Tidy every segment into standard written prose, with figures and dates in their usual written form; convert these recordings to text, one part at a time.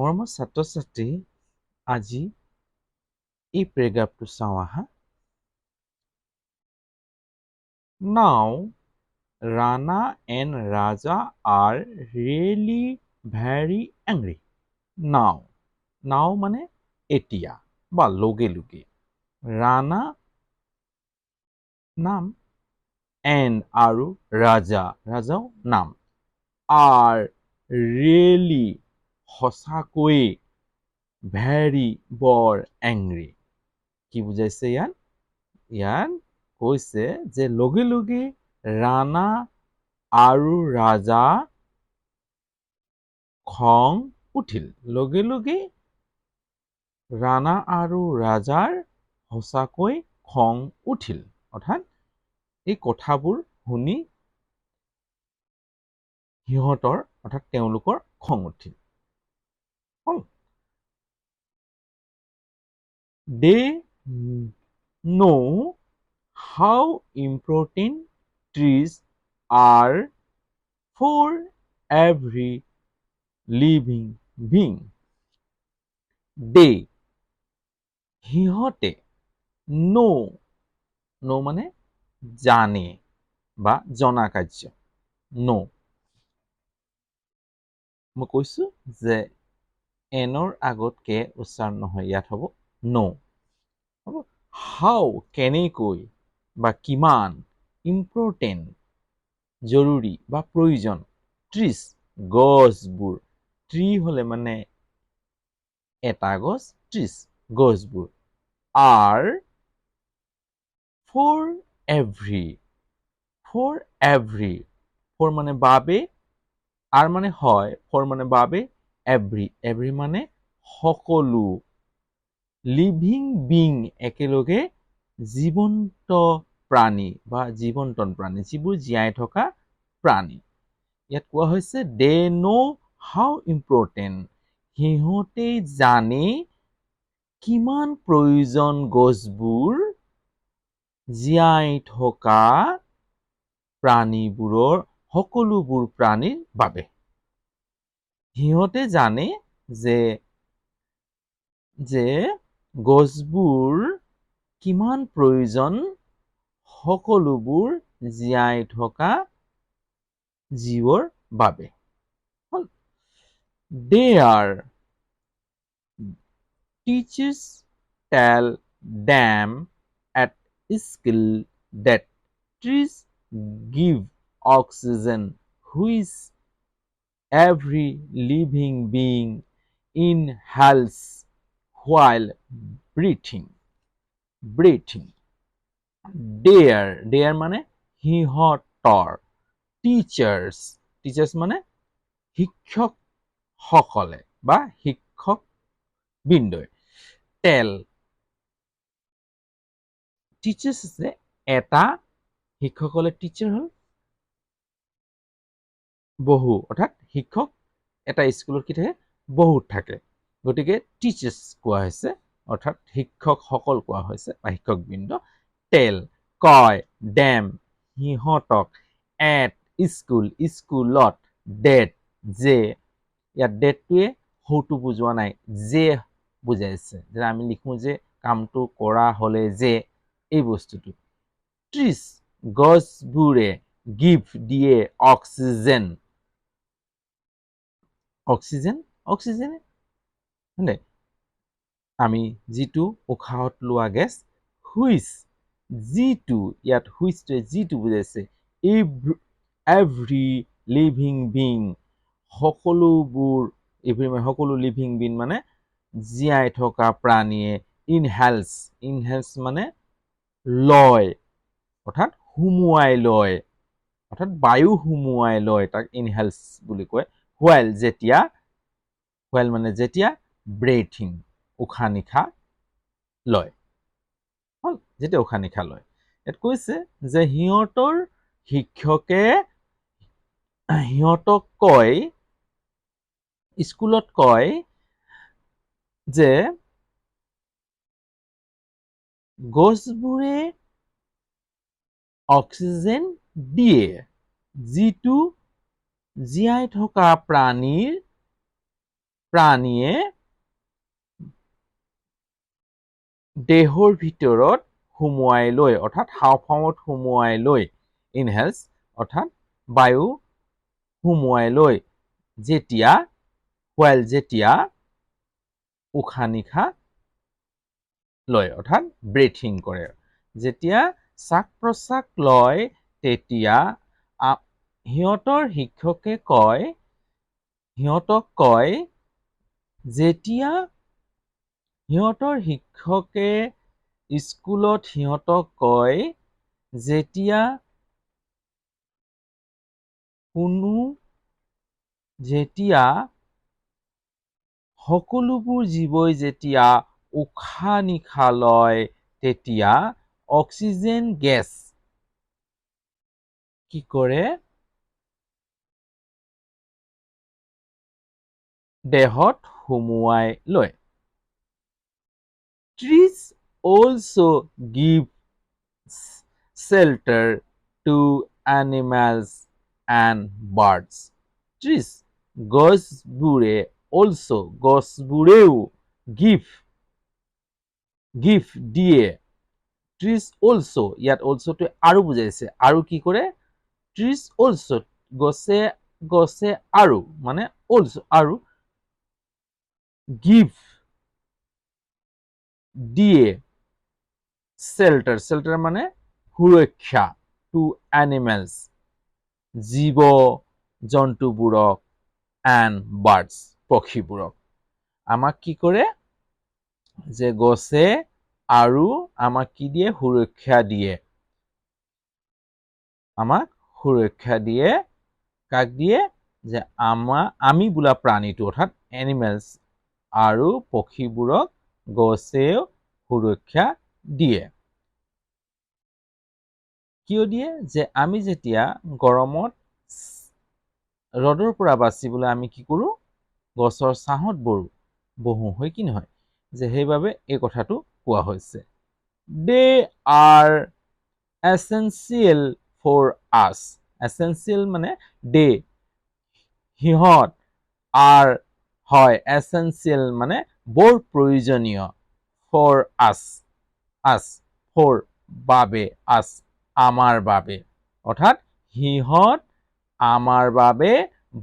মৰমৰ ছাত্ৰ-ছাত্ৰী আজি এই পেৰাগ্ৰাফটো চাওঁ আহা Now Rana and Raja are really very angry now মানে এতিয়া বা লগে লগে Rana নাম and আৰু ৰাজাও নাম are really সঁচাকৈ very বৰ angry কি বুজাইছে ইয়াত কৈছে যে লগে লগে ৰাণা আৰু ৰাজা খং উঠিল লগে লগে ৰাণা আৰু ৰাজাৰ সঁচাকৈ খং উঠিল অৰ্থাৎ এই কথাবোৰ শুনি সিহঁতৰ অৰ্থাৎ তেওঁলোকৰ খং উঠিল They know how important trees are for every living being. They সিহঁতে know মানে জানে বা জনা কাৰ্য know মই কৈছো যে এনৰ আগতকে উচ্চাৰণ নহয় ইয়াত হ'ব know how কেনেকৈ বা কিমান important জৰুৰী বা প্ৰয়োজন trees গছবোৰ tree হলে মানে এটা গছ trees গছবোৰ are for every for মানে বাবে আর মানে হয় for মানে বাবে every মানে সকলো লিভিং বিং একেলগে জীৱন্ত প্ৰাণী বা জীৱন্তন প্ৰাণী যিবোৰ জীয়াই থকা প্ৰাণী ইয়াত কোৱা হৈছে they know how important সিহঁতে জানে কিমান প্ৰয়োজন গছবোৰ জীয়াই থকা প্ৰাণীবোৰৰ সকলোবোৰ প্ৰাণীৰ বাবে সিহঁতে জানে যে গছবোৰ কিমান প্ৰয়োজন সকলোবোৰ জীয়াই থকা জীৱৰ বাবে Their teachers tell them at school that trees give oxygen which every living being inhales while breathing their মানে সিহঁতৰ teachers মানে শিক্ষক সকলে বা শিক্ষক বিন্দুৱে tell teachers আছে এটা শিক্ষকলে teacher হল বহু অৰ্থাৎ শিক্ষক এটা স্কুলত কি থাকে বহুত থাকে গতিকে teachers কোৱা হৈছে অৰ্থাৎ শিক্ষক সকল কোৱা হৈছে বা শিক্ষক বিন্দু tell কয় them সিহঁতক at স্কুলত that যে ইয়াত ডেটটোৱে হৌটো বুজোৱা নাই যে বুজাইছে যে আমি লিখো যে কামটো কৰা হলে যে এই বস্তুটো trees গছবোৰে give দিয়ে অক্সিজেন হলে আমি যিটো উশাহত লোৱা গেছ হুইচ যিটো ইয়াত হুইচটোৱে যিটো বুজাইছে every living being সকলোবোৰ সকলো লিভিং বিন মানে জীয়াই থকা প্ৰাণীয়ে ইনহেলস মানে লয় অৰ্থাৎ হুমুৱাই লয় অৰ্থাৎ বায়ু হুমুৱাই লয় তাক ইনহেলস বুলি কয় while মানে যেতিয়া breathing উশাহ নিশাহ লয় যেতিয়া উশাহ নিশাহ লয় ইয়াত কৈছে যে সিহঁতৰ শিক্ষকে সিহঁতক কয় স্কুলত কয় যে গছবোৰে অক্সিজেন দিয়ে যিটো জীয়াই থকা প্ৰাণীৰ প্ৰাণীয়ে দেহৰ ভিতৰত সুমুৱাই লৈ অৰ্থাৎ হাওঁফাওঁত সুমুৱাই লৈ ইনহেলছ অৰ্থাৎ বায়ু সুমুৱাই লৈ যেতিয়া যেতিয়া উশাহ নিশাহ লয় অৰ্থাৎ ব্ৰেথিং কৰে যেতিয়া শ্বাস প্ৰশ্বাস লয় তেতিয়া সিহঁতৰ শিক্ষকে সিহঁতক কয় যেতিয়া সিহঁতৰ শিক্ষকে স্কুলত সিহঁতক কয় যেতিয়া সকলোবোৰ জীৱই যেতিয়া উশাহ নিশাহ লয় তেতিয়া অক্সিজেন গেছ কি কৰে দেহত সুমুৱাই লয় trees also give shelter to animals and birds trees গছবোৰে also গছবোৰেও give দিয়ে trees also ইয়াত also টো আৰু বুজাইছে আৰু কি কৰে trees also গছে আৰু মানে also আৰু give দিয়ে shelter মানে সুৰক্ষা to animals জীৱ জন্তুবোৰক and birds পক্ষীবোৰক আমাক কি কৰে যে গছে আৰু আমাক কি দিয়ে সুৰক্ষা দিয়ে আমাক সুৰক্ষা দিয়ে কাক দিয়ে যে আমি বোলা প্ৰাণীটো অৰ্থাৎ এনিমেলছ আৰু পক্ষীবোৰক গছেও সুৰক্ষা দিয়ে কিয় দিয়ে যে আমি যেতিয়া গৰমত ৰ'দৰ পৰা বাচিবলৈ আমি কি কৰো গছৰ ছাঁহত বহো হয় কি নহয় যে সেইবাবে এই কথাটো কোৱা হৈছে দে R essential for us essential মানে দে সিহঁত are হয় essential মানে বৰ প্ৰয়োজনীয় for us for বাবে us আমাৰ বাবে অৰ্থাৎ সিহঁত আমাৰ বাবে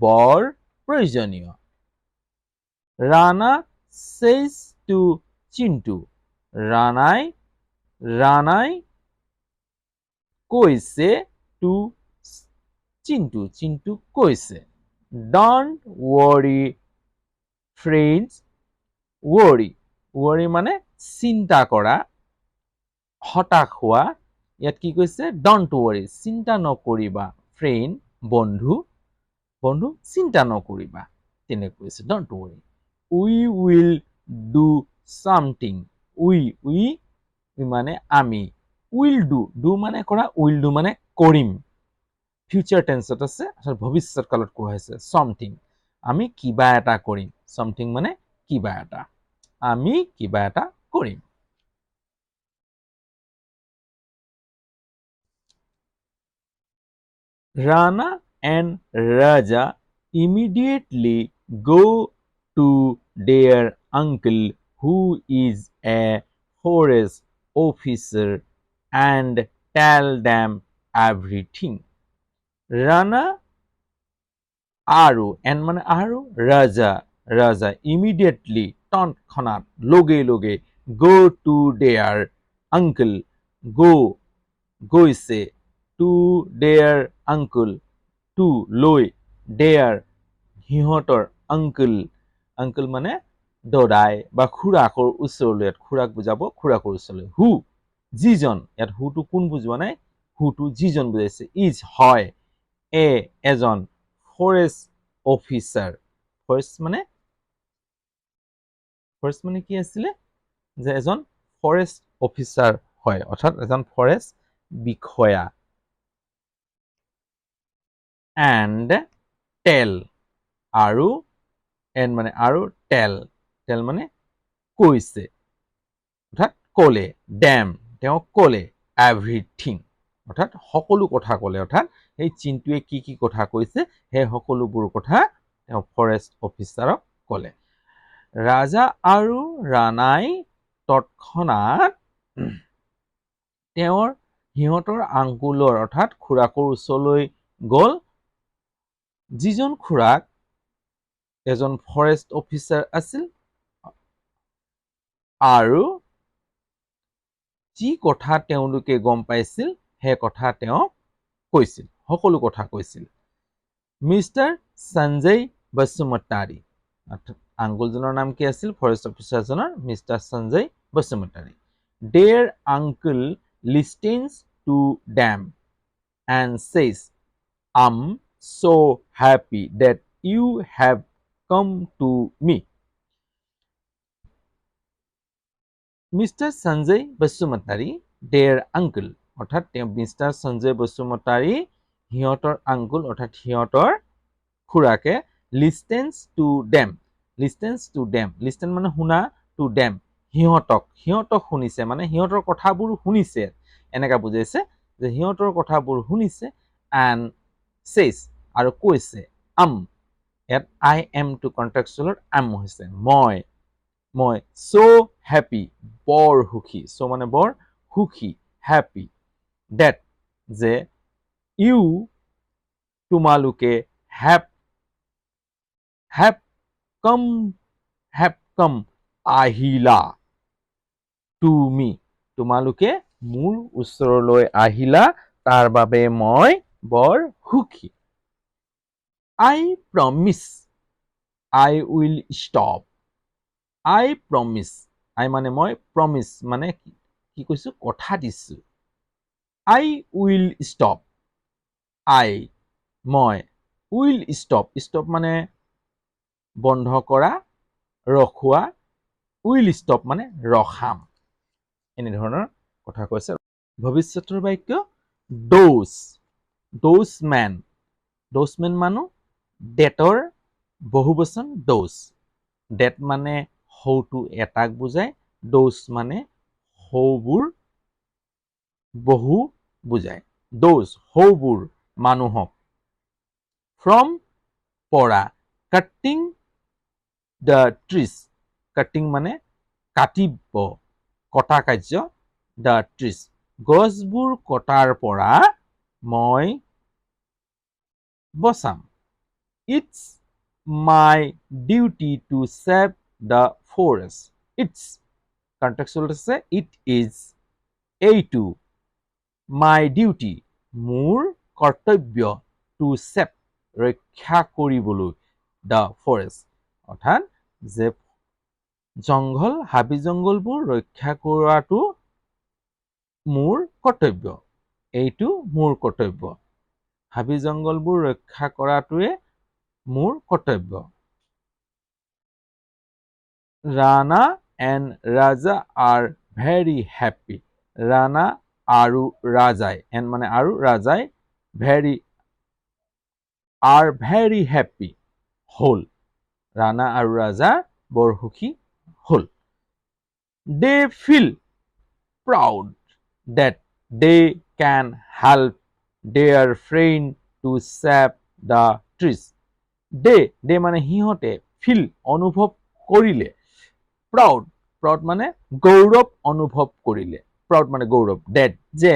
বৰ প্ৰয়োজনীয় ৰাণা says to চিন্টু ৰাণাই কৈছে to চিন্টু কৈছে don't worry friends worry মানে চিন্তা কৰা হতাশ হোৱা ইয়াত কি কৈছে don't worry চিন্তা নকৰিবা friend বন্ধু চিন্তা নকৰিবা তেনে কৈছে don't worry we will do something we মানে আমি will do মানে কৰা will do মানে কৰিম future tense আছে ভৱিষ্যৎ কালত কোৱা হৈছে something আমি কিবা এটা কৰিম something মানে কিবা এটা আমি কিবা এটা কৰিম Rana and Raja immediately go to their uncle who is a forest officer and tell them everything. Rana আৰু and মানে আৰু Raja immediately তৎক্ষণাৎ লগে go to their uncle গৈছে to their uncle to লৈ their সিহঁতৰ uncle মানে দদাই বা খুৰাকৰ ওচৰলৈ খুৰাক বুজাব খুৰাকৰ ওচৰলৈ who যিজন ইয়াত who টো কোন বুজোৱা নাই who টো যিজন বুজাইছে is হয় এজন ফৰেষ্ট অফিচাৰ ফৰেষ্ট মানে কি আছিলে যে এজন ফৰেষ্ট অফিচাৰ হয় অৰ্থাৎ এজন ফৰেষ্ট বিষয়া and tell আৰু and মানে আৰু tell মানে কৈছে অৰ্থাৎ ক'লে them তেওঁ ক'লে everything অৰ্থাৎ সকলো কথা ক'লে অৰ্থাৎ এই চিন্টুৱে কি কথা কৈছে সেই সকলোবোৰ কথা তেওঁ ফৰেষ্ট অফিচাৰক ক'লে ৰাজা আৰু ৰাণাই তৎক্ষণাত সিহঁতৰ আংকুলৰ অৰ্থাৎ খুৰাকৰ ওচৰলৈ গ'ল, যিজন খুৰাক এজন ফৰেষ্ট অফিচাৰ আছিল আৰু যি কথা তেওঁলোকে গম পাইছিল সেই কথা তেওঁ কৈছিল, সকলো কথা কৈছিল। মিষ্টাৰ সঞ্জয় বসুমতাৰী, আংকুলজনৰ নাম কি আছিল? ফৰেষ্ট অফিচাৰজনৰ mister Sanjay Basumatary. Their uncle listens to them and says, I'm so happy that you have come to me. Mister Sanjay Basumatary, their uncle, অৰ্থাৎ মিষ্টাৰ সঞ্জয় বসুমতাৰী সিহঁতৰ আংকুল অৰ্থাৎ সিহঁতৰ খুৰাকে listens to them, listens to them, listen মানে শুনা, to them সিহঁতক শুনিছে, মানে সিহঁতৰ কথাবোৰ শুনিছে, এনেকা বুজাইছে যে সিহঁতৰ কথাবোৰ শুনিছে। and says আৰু কৈছে, ইয়াত I am to কন্ট্ৰেক্সুৱেলত am হৈছে মই so happy বৰ সুখী, so মানে বৰ সুখী, happy that যে you তোমালোকে have come আহিলা to me, তোমালোকে মোৰ ওচৰলৈ আহিলা, তাৰ বাবে মই বৰ সুখী। I promise I will stop, I promise, I মানে মই, promise মানে কি কৈছো? কথা দিছো। I will stop, মই will stop মানে বন্ধ কৰা, ৰখোৱা, will stop মানে ৰখাম, এনেধৰণৰ কথা কৈছে। ভৱিষ্যতৰ বাক্য those men মানুহ দেটৰ বহুবচন that মানে সৌটো এটাক বুজায়, those মানে সৌবোৰ বহু বুজায়, those সৌবোৰ মানুহক, from পৰা, cutting the trees, cutting মানে কাটিব, কটা কাৰ্য, the trees গছবোৰ কটাৰ পৰা মই বচাম। It's my duty to save the forest, it's কন্টেক্সুৱেলত আছে it is, এইটো my duty মোৰ কৰ্তব্য, to save ৰক্ষা কৰিবলৈ, the forest অৰ্থাৎ যে জংঘল হাবি জংঘলবোৰ ৰক্ষা কৰাটো মোৰ কৰ্তব্য, এইটো মোৰ কৰ্তব্য, হাবি জংঘলবোৰ ৰক্ষা কৰাটোৱে মোৰ কৰ্তব্য। Rana and Raja are very happy, Rana আৰু ৰাজাই, and মানে আৰু ৰাজাই are very happy হ'ল, ৰাণা আৰু ৰাজা বৰ সুখী হ'ল। They feel proud that they can help their friend to save the trees. They মানে সিহঁতে feel অনুভৱ কৰিলে, proud মানে গৌৰৱ অনুভৱ কৰিলে, proud মানে গৌৰৱ, that যে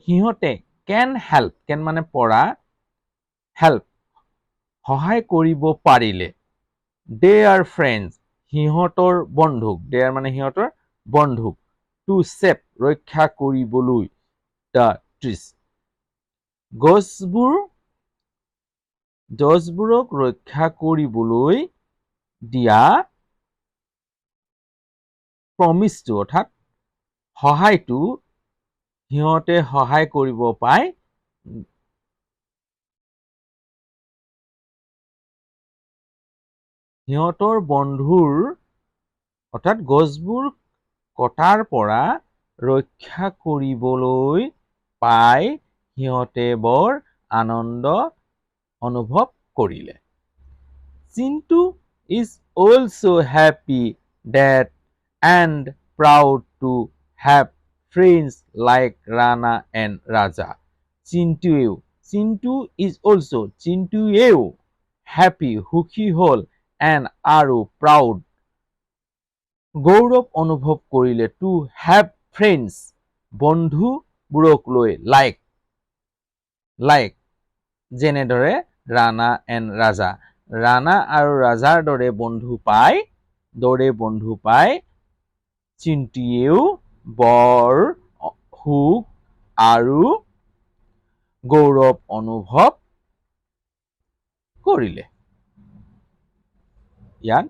সিহঁতে can মানে পৰা, help সহায় কৰিব পাৰিলে, they are friends সিহঁতৰ বন্ধুক, they are মানে সিহঁতৰ বন্ধুক, to save ৰক্ষা কৰিবলৈ, the trees গছবোৰক ৰক্ষা কৰিবলৈ দিয়া প্ৰমিছটো অৰ্থাৎ সহায়টো সিহঁতে সহায় কৰিব পায়, সিহঁতৰ বন্ধুৰ অৰ্থাৎ গছবোৰ কটাৰ পৰা ৰক্ষা কৰিবলৈ পাই সিহঁতে বৰ আনন্দ অনুভৱ কৰিলে। Chintu is also happy that and proud to have friends like Rana and Raja. Chintu is also, Chintuয়েও হ্যাপি সুখী হ'ল এণ্ড আৰু প্ৰাউড গৌৰৱ অনুভৱ কৰিলে টু হেভ ফ্ৰেণ্ডছ বন্ধুবোৰক লৈ লাইক যেনেদৰে ৰাণা এণ্ড ৰাজা ৰাণা আৰু ৰাজাৰ দৰে বন্ধু পাই চিন্তিয়েও বৰ সুখ আৰু গৌৰৱ অনুভৱ কৰিলে। ইয়াত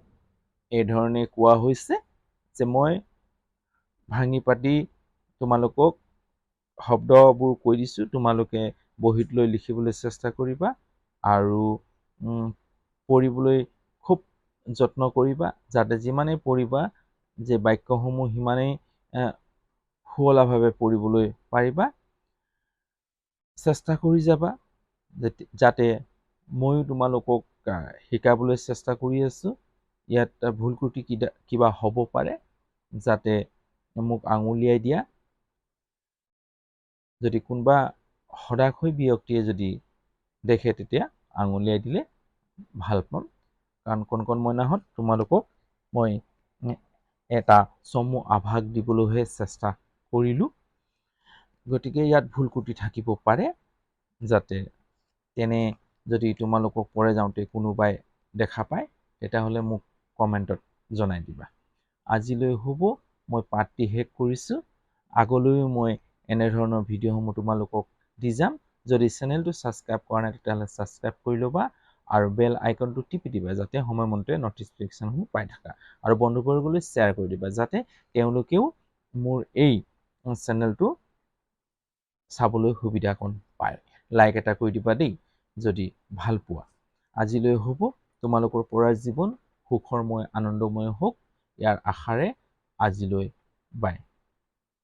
এই ধৰণে কোৱা হৈছে যে মই ভাঙি পাতি তোমালোকক শব্দবোৰ কৈ দিছো, তোমালোকে বহীত লৈ লিখিবলৈ চেষ্টা কৰিবা আৰু পঢ়িবলৈ খুব যত্ন কৰিবা, যাতে যিমানেই পঢ়িবা যে বাক্যসমূহ সিমানেই সুৱলাভাৱে পঢ়িবলৈ পাৰিবা। চেষ্টা কৰি যাবা যাতে ময়ো তোমালোকক শিকাবলৈ চেষ্টা কৰি আছো। ইয়াত ভুল ত্ৰুটি কিবা হ'ব পাৰে, যাতে মোক আঙুলিয়াই দিয়া। যদি কোনোবা সদাশয় ব্যক্তিয়ে যদি দেখে তেতিয়া আঙুলিয়াই দিলে ভাল পাম, কাৰণ কণ মইনাহঁত তোমালোকক মই এটা চমু আভাস দিবলৈহে চেষ্টা কৰিলোঁ। গতিকে ইয়াত ভুল ত্ৰুটি থাকিব পাৰে, যাতে তেনে যদি তোমালোকক পঢ়াই যাওঁতে কোনোবাই দেখা পায় তেতিয়াহ'লে মোক কমেণ্টত জনাই দিবা। আজিলৈ হ'ব, মই পাঠটি শেষ কৰিছোঁ। আগলৈও মই এনেধৰণৰ ভিডিঅ'সমূহ তোমালোকক দি যাম। যদি চেনেলটো ছাবস্ক্ৰাইব কৰা নাই তেতিয়াহ'লে ছাবস্ক্ৰাইব কৰি ল'বা আৰু বেল আইকনটো টিপি দিবা, যাতে সময়মতে নটিফিকেশ্যনসমূহ পাই থাকা, আৰু বন্ধুবৰ্গলৈ শ্বেয়াৰ কৰি দিবা, যাতে তেওঁলোকেও মোৰ এই চেনেলটো চাবলৈ সুবিধাকণ পায়। লাইক এটা কৰি দিবা দেই যদি ভাল পোৱা। আজিলৈ হ'ব, তোমালোকৰ পঢ়াৰ জীৱন সুখৰময় আনন্দময় হওক, ইয়াৰ আশাৰে আজিলৈ বাই।